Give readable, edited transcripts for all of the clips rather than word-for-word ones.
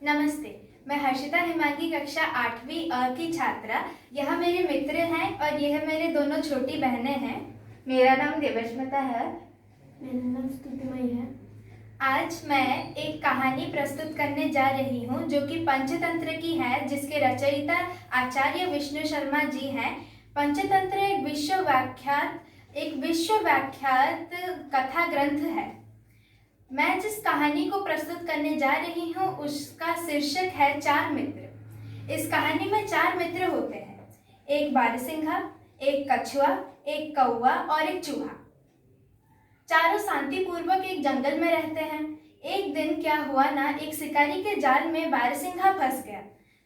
नमस्ते। मैं हर्षिता हिमांगी कक्षा 8वीं अ की छात्रा। यह मेरे मित्र हैं और यह मेरे दोनों छोटी बहनें हैं। मेरा नाम देवस्मिता है। मेरा नाम स्तुतिमयी है। आज मैं एक कहानी प्रस्तुत करने जा रही हूँ जो कि पंचतंत्र की है, जिसके रचयिता आचार्य विष्णु शर्मा जी हैं। पंचतंत्र एक विश्वविख्यात कथा ग्रंथ है। मैं जिस कहानी को प्रस्तुत करने जा रही हूँ उसका शीर्षक है चार मित्र। इस कहानी में चार मित्र होते हैं, एक बारहसिंघा, एक कछुआ, एक कौवा और एक चूहा। चारों शांतिपूर्वक एक जंगल में रहते हैं। एक दिन क्या हुआ ना, एक शिकारी के जाल में बारहसिंघा फंस गया।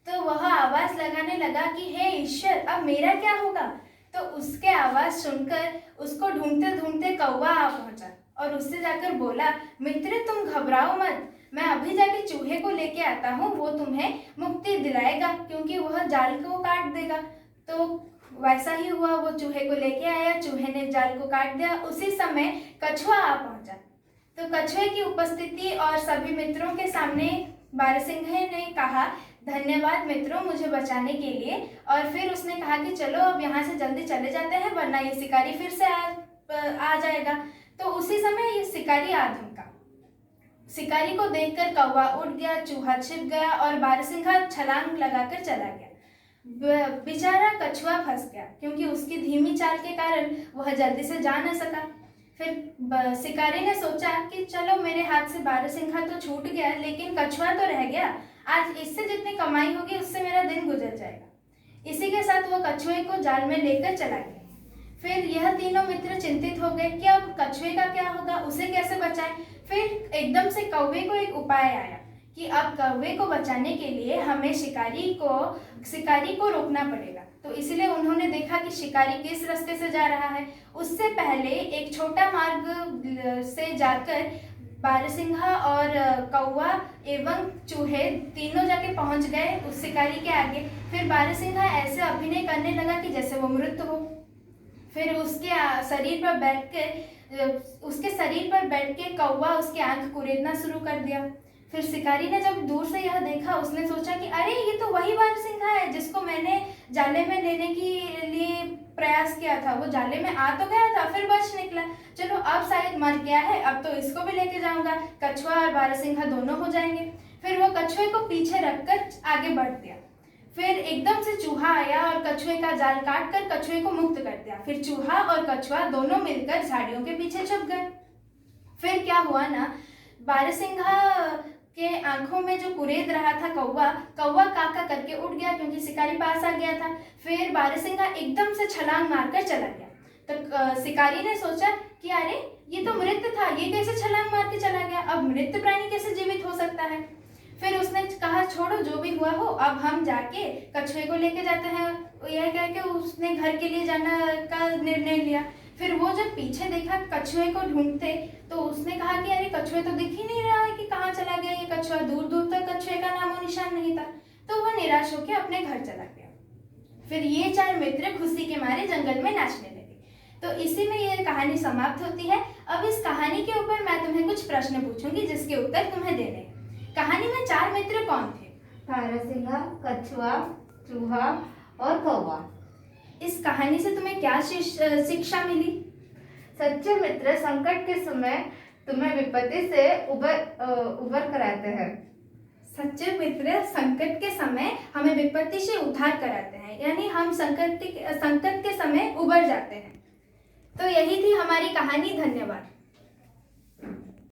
तो वह आवाज लगाने लगा कि हे ईश्वर, अब मेरा क्या होगा। तो उसके आवाज सुनकर उसको ढूंढते ढूंढते कौवा आ पहुंचा और उससे जाकर बोला, मित्र तुम घबराओ मत, मैं अभी जाके चूहे को लेके आता हूँ, वो तुम्हें मुक्ति दिलाएगा क्योंकि वह जाल को काट देगा। तो वैसा ही हुआ, वो चूहे को लेके आया, चूहे ने जाल को काट दिया। उसी समय कछुआ आ पहुंचा। तो कछुए की उपस्थिति और सभी मित्रों के सामने बारहसिंघे ने कहा, धन्यवाद मित्रों मुझे बचाने के लिए। और फिर उसने कहा कि चलो अब यहाँ से जल्दी चले जाते हैं वरना ये शिकारी फिर से आ जाएगा। तो उसी समय ये शिकारी आ धमका। शिकारी को देखकर कौवा उड़ गया, चूहा छिप गया और बारहसिंघा छलांग लगाकर चला गया। बेचारा कछुआ फंस गया क्योंकि उसकी धीमी चाल के कारण वह जल्दी से जा न सका। फिर शिकारी ने सोचा कि चलो मेरे हाथ से बारहसिंघा तो छूट गया लेकिन कछुआ तो रह गया, आज इससे जितनी कमाई होगी उससे मेरा दिन गुजर जाएगा। इसी के साथ वह कछुए को जाल में लेकर चला गया। फिर यह तीनों मित्र चिंतित हो गए कि अब कछुए का क्या होगा, उसे कैसे बचाएं। फिर एकदम से कौवे को एक उपाय आया कि अब कौवे को बचाने के लिए हमें शिकारी को रोकना पड़ेगा। तो इसलिए उन्होंने देखा कि शिकारी किस रास्ते से जा रहा है। उससे पहले एक छोटा मार्ग से जाकर बारहसिंघा और कौवा एवं चूहे तीनों जाके पहुंच गए उस शिकारी के आगे। फिर बारहसिंघा ऐसे अभिनय करने लगा कि जैसे वो मृत हो। फिर उसके शरीर पर बैठ के कौवा उसकी आंख कुरेदना शुरू कर दिया। फिर शिकारी ने जब दूर से यह देखा, उसने सोचा कि अरे ये तो वही बारहसिंघा है जिसको मैंने जाले में लेने के लिए प्रयास किया था। वो जाले में आ तो गया था फिर बच निकला, चलो अब शायद मर गया है, अब तो इसको भी लेके जाऊंगा, कछुआ और बारहसिंघा दोनों हो जाएंगे। फिर वो कछुए को पीछे रखकर आगे बढ़ दिया। फिर एकदम से चूहा आया और कछुए का जाल काट कर कछुए को मुक्त कर दिया। फिर चूहा और कछुआ दोनों मिलकर झाड़ियों के पीछे छुप गए। फिर क्या हुआ ना, बारहसिंघा के आंखों में जो कुरेद रहा था कौवा काका करके उड़ गया क्योंकि शिकारी पास आ गया था। फिर बारहसिंघा एकदम से छलांग मारकर चला गया। तो शिकारी ने सोचा कि अरे ये तो मृत था, ये कैसे छलांग मार के चला गया, अब मृत प्राणी कैसे जीवित हो सकता है। फिर उसने कहा छोड़ो जो भी हुआ हो, अब हम जाके कछुए को लेके जाते हैं। यह कह के उसने घर के लिए जाना का निर्णय लिया। फिर वो जब पीछे देखा कछुए को ढूंढते तो उसने कहा कि अरे कछुए तो दिख ही नहीं रहा है कि कहाँ चला गया ये कछुआ, दूर दूर तक कछुए का नामो निशान नहीं था। तो वह निराश होकर अपने घर चला गया। फिर ये चार मित्र खुशी के मारे जंगल में नाचने लगे। तो इसी में यह कहानी समाप्त होती है। अब इस कहानी के ऊपर मैं तुम्हें कुछ प्रश्न पूछूंगी जिसके उत्तर तुम्हें देने हैं। कहानी में चार मित्र कौन थे? बारहसिंघा, कछुआ, चूहा और कौवा। इस कहानी से तुम्हें क्या शिक्षा मिली? सच्चे मित्र संकट के समय तुम्हें विपत्ति से उबर कराते हैं। सच्चे मित्र संकट के समय हमें विपत्ति से उद्धार कराते हैं, यानी हम संकट के समय उबर जाते हैं। तो यही थी हमारी कहानी। धन्यवाद।